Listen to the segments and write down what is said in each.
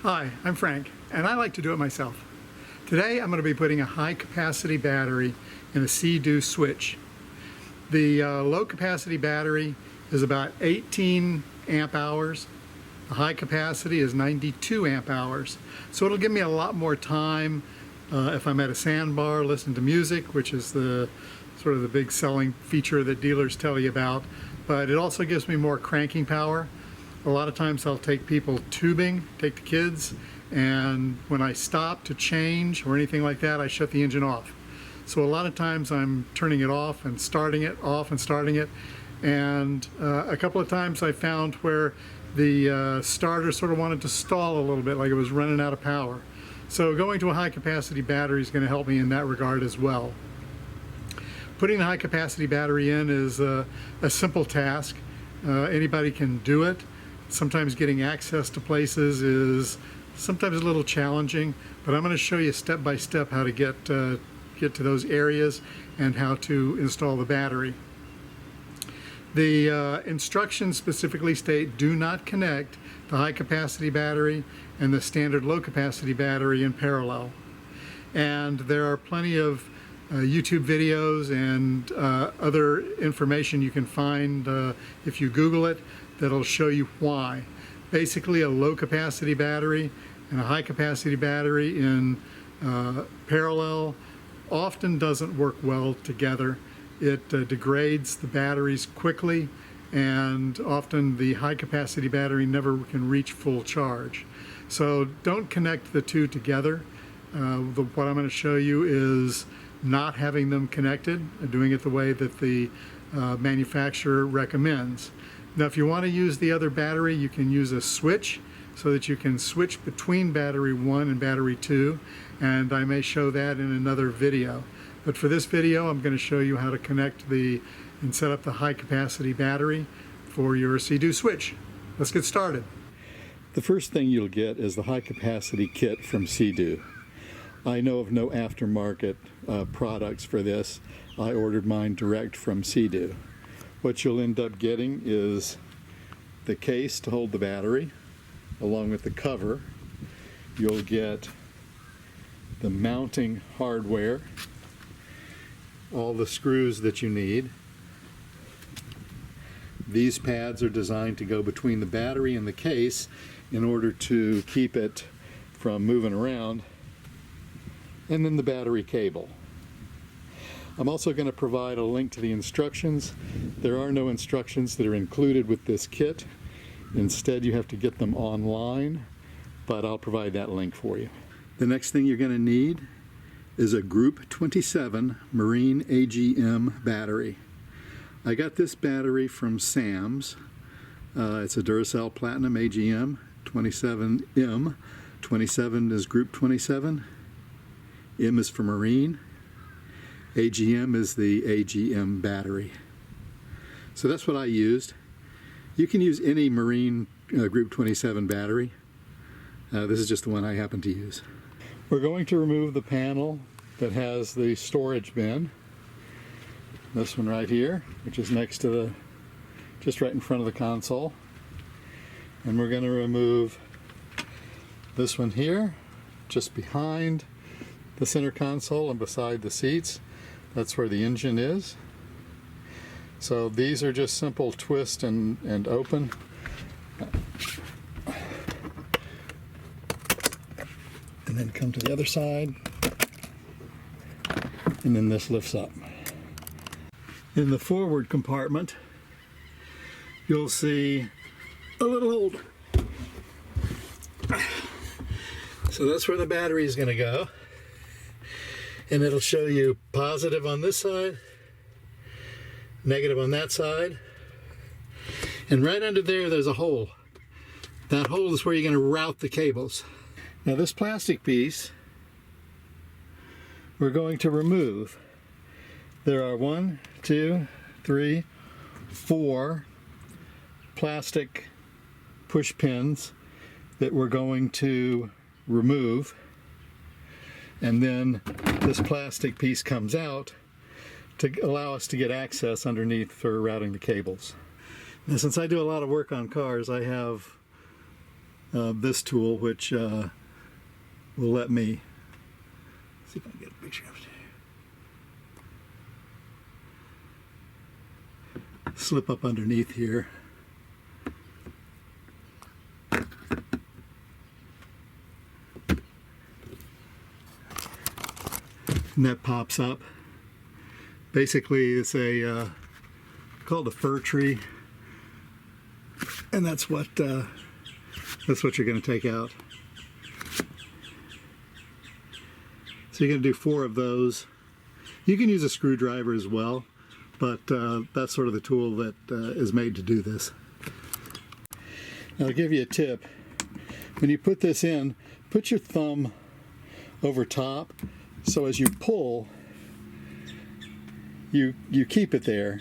Hi, I'm Frank, and I like to do it myself. Today I'm going to be putting a high-capacity battery in a Seadoo switch. The low-capacity battery is about 18 amp hours. The high capacity is 92 amp hours. So it'll give me a lot more time if I'm at a sandbar, listen to music, which is the sort of the big selling feature that dealers tell you about. But it also gives me more cranking power. A lot of times I'll take people tubing, take the kids, and when I stop to change or anything like that, I shut the engine off. So a lot of times I'm turning it off and starting it, off and starting it. And a couple of times I found where the starter sort of wanted to stall a little bit, like it was running out of power. So going to a high capacity battery is going to help me in that regard as well. Putting the high capacity battery in is a simple task. Anybody can do it. Sometimes getting access to places is sometimes a little challenging, but I'm going to show you step by step how to get to those areas and how to install the battery. The instructions specifically state do not connect the high capacity battery and the standard low capacity battery in parallel. And there are plenty of YouTube videos and other information you can find if you Google it that'll show you why. Basically, a low capacity battery and a high capacity battery in parallel often doesn't work well together. It degrades the batteries quickly, and often the high capacity battery never can reach full charge. So don't connect the two together. What I'm going to show you is not having them connected, doing it the way that the manufacturer recommends. Now, if you want to use the other battery, you can use a switch so that you can switch between battery 1 and battery 2, and I may show that in another video. But for this video, I'm going to show you how to connect and set up the high capacity battery for your Seadoo switch. Let's get started. The first thing you'll get is the high capacity kit from Seadoo. I know of no aftermarket products for this. I ordered mine direct from Seadoo. What you'll end up getting is the case to hold the battery, along with the cover. You'll get the mounting hardware, all the screws that you need. These pads are designed to go between the battery and the case in order to keep it from moving around, and then the battery cable. I'm also going to provide a link to the instructions. There are no instructions that are included with this kit. Instead, you have to get them online, but I'll provide that link for you. The next thing you're going to need is a Group 27 Marine AGM battery. I got this battery from Sam's. It's a Duracell Platinum AGM 27M. 27 is Group 27. M is for Marine. AGM is the AGM battery. So that's what I used. You can use any Marine Group 27 battery. This is just the one I happen to use. We're going to remove the panel that has the storage bin. This one right here, which is next to just right in front of the console. And we're going to remove this one here, just behind the center console and beside the seats. That's where the engine is. So these are just simple twist and open. And then come to the other side. And then this lifts up. In the forward compartment, you'll see a little holder. So that's where the battery is going to go. And it'll show you positive on this side, negative on that side. And right under there, there's a hole. That hole is where you're going to route the cables. Now this plastic piece, we're going to remove. There are 1, 2, 3, 4 plastic push pins that we're going to remove. And then this plastic piece comes out to allow us to get access underneath for routing the cables. Now, since I do a lot of work on cars, I have this tool, which will let me see if I can get a picture of it. Slip up underneath here. And that pops up. Basically, it's a called a fir tree, and that's what you're going to take out. So you're going to do 4 of those. You can use a screwdriver as well, but that's sort of the tool that is made to do this. Now, I'll give you a tip. When you put this in, put your thumb over top, so as you pull, you keep it there.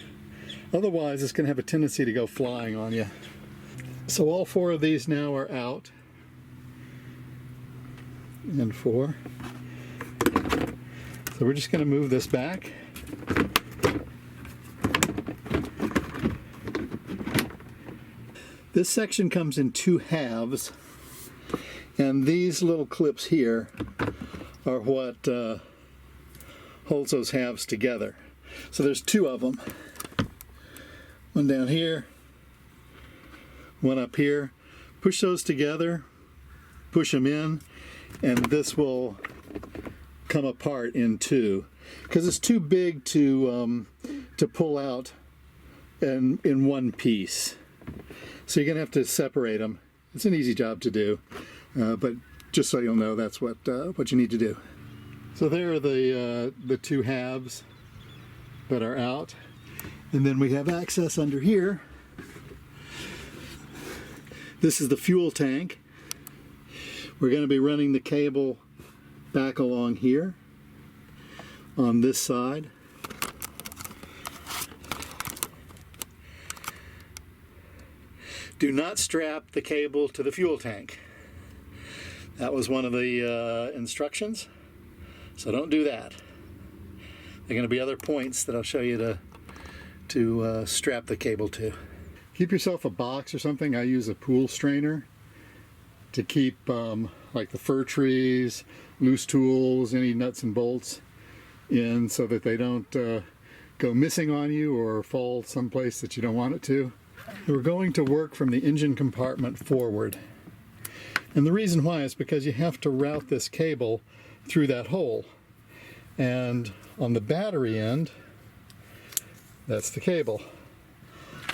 Otherwise, it's going to have a tendency to go flying on you. So all 4 of these now are out. And 4. So we're just going to move this back. This section comes in 2 halves, and these little clips here are what holds those halves together. So there's 2 of them. One down here, one up here. Push those together, push them in, and this will come apart in 2 because it's too big to pull out in one piece. So you're gonna have to separate them. It's an easy job to do, but just so you'll know, that's what you need to do. So there are the 2 halves that are out, and then we have access under here. This is the fuel tank. We're going to be running the cable back along here on this side. Do not strap the cable to the fuel tank. That was one of the instructions, so don't do that. There are going to be other points that I'll show you to strap the cable to. Keep yourself a box or something. I use a pool strainer to keep like the fir trees, loose tools, any nuts and bolts in, so that they don't go missing on you or fall someplace that you don't want it to. We're going to work from the engine compartment forward. And the reason why is because you have to route this cable through that hole. And on the battery end, that's the cable.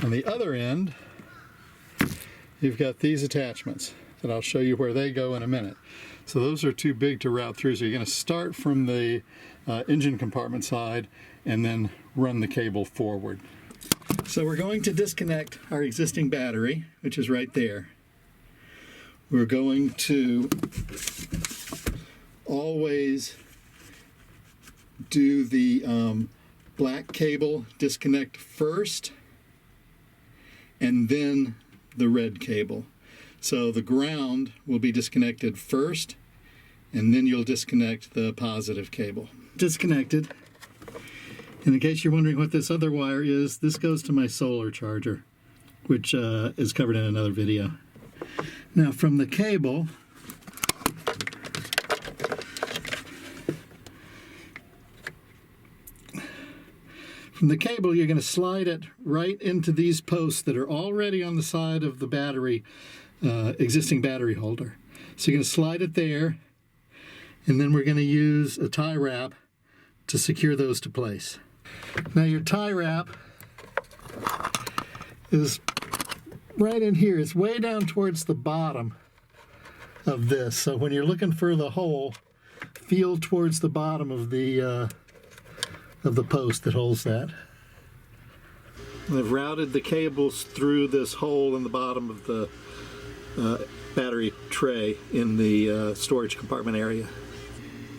On the other end, you've got these attachments that I'll show you where they go in a minute. So those are too big to route through. So you're going to start from the engine compartment side and then run the cable forward. So we're going to disconnect our existing battery, which is right there. We're going to always do the black cable disconnect first, and then the red cable. So the ground will be disconnected first, and then you'll disconnect the positive cable. Disconnected. And in case you're wondering what this other wire is, this goes to my solar charger, which is covered in another video. Now from the cable, you're going to slide it right into these posts that are already on the side of the battery, existing battery holder. So you're going to slide it there, and then we're going to use a tie wrap to secure those to place. Now your tie wrap is right in here. It's way down towards the bottom of this. So when you're looking for the hole, feel towards the bottom of the post that holds that. I've routed the cables through this hole in the bottom of the battery tray in the storage compartment area.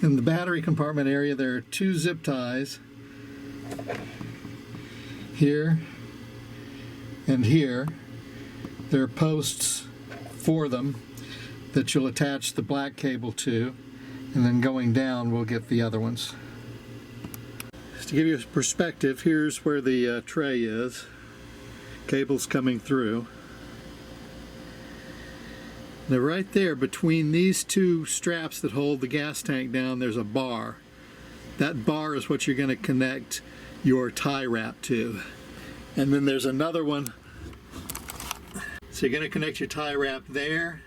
In the battery compartment area, there are 2 zip ties here and here. There are posts for them that you'll attach the black cable to, and then going down we'll get the other ones. Just to give you a perspective, here's where the tray is. Cable's coming through. Now right there between these two straps that hold the gas tank down, there's a bar. That bar is what you're going to connect your tie wrap to. And then there's another one. So you're going to connect your tie wrap there.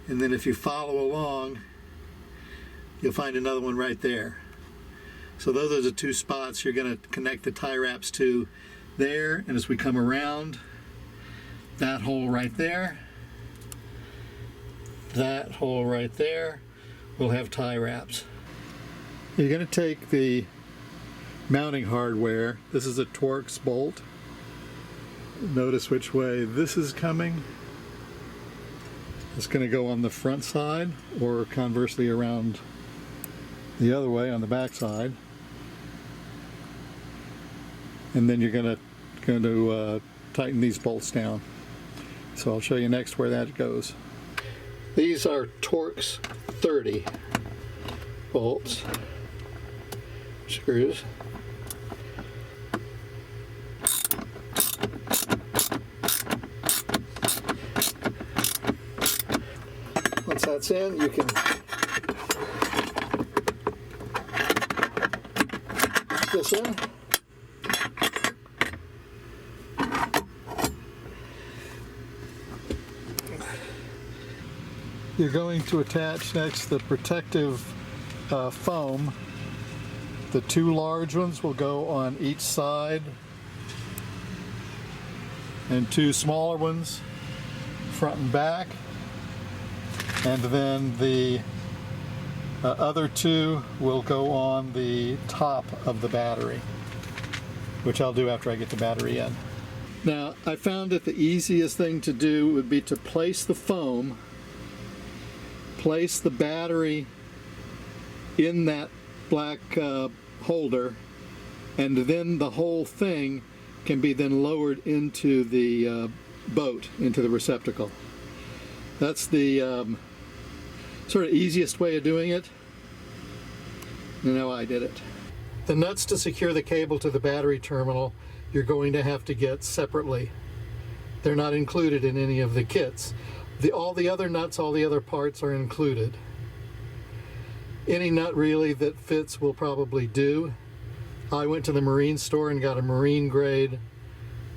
And then if you follow along, you'll find another one right there. So those are the two spots you're going to connect the tie wraps to there. And as we come around, that hole right there, that hole right there will have tie wraps. You're going to take the mounting hardware. This is a Torx bolt. Notice which way this is coming. It's going to go on the front side, or conversely around the other way on the back side. And then you're going to tighten these bolts down. So I'll show you next where that goes. These are Torx 30 bolts, screws. Once that's in, you can put this in. You're going to attach next the protective foam. The two large ones will go on each side, and two smaller ones front and back, and then the other two will go on the top of the battery, which I'll do after I get the battery in. Now, I found that the easiest thing to do would be to place the foam, place the battery in that black holder, and then the whole thing can be then lowered into the boat, into the receptacle. That's the sort of easiest way of doing it, and how I did it. The nuts to secure the cable to the battery terminal you're going to have to get separately. They're not included in any of the kits. All the other nuts, all the other parts are included. Any nut really that fits will probably do. I went to the marine store and got a marine grade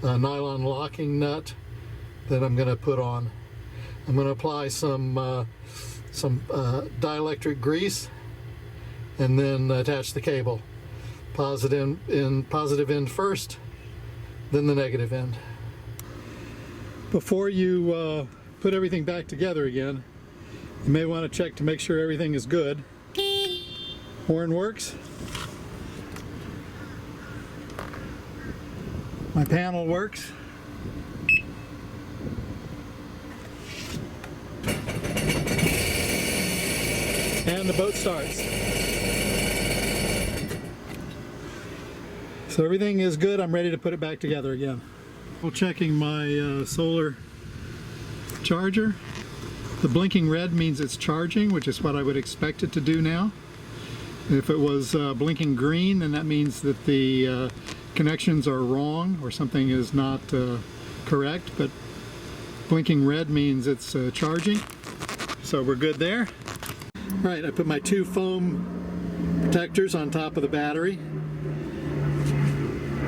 nylon locking nut that I'm going to put on. I'm going to apply some dielectric grease and then attach the cable. Positive end first, then the negative end. Before you put everything back together again, you may want to check to make sure everything is good. Horn works. My panel works. And the boat starts. So everything is good. I'm ready to put it back together again. Well, checking my solar charger. The blinking red means it's charging, which is what I would expect it to do now. If it was blinking green, then that means that the connections are wrong or something is not correct, but blinking red means it's charging. So we're good there. All right, I put my two foam protectors on top of the battery.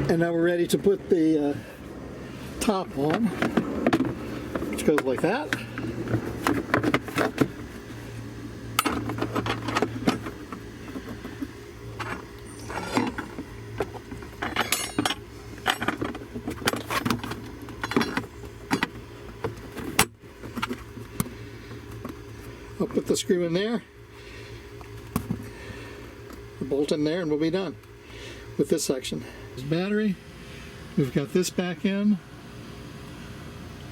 And now we're ready to put the top on, which goes like that. I'll put the screw in there, the bolt in there, and we'll be done with this section. This battery, we've got this back in,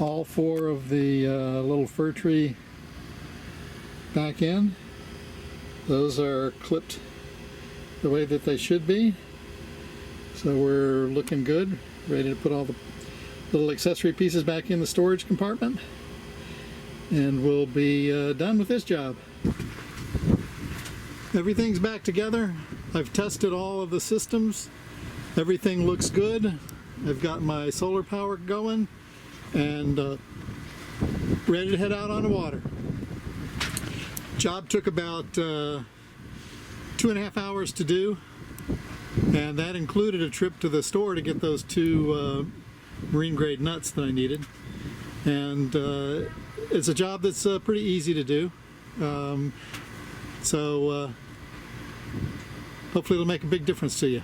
all four of the little fir tree back in. Those are clipped the way that they should be, so we're looking good, ready to put all the little accessory pieces back in the storage compartment, and we'll be done with this job. Everything's back together. I've tested all of the systems. Everything looks good. I've got my solar power going, and ready to head out on the water. Job took about 2.5 hours to do, and that included a trip to the store to get those 2 marine grade nuts that I needed. And it's a job that's pretty easy to do. So hopefully it'll make a big difference to you.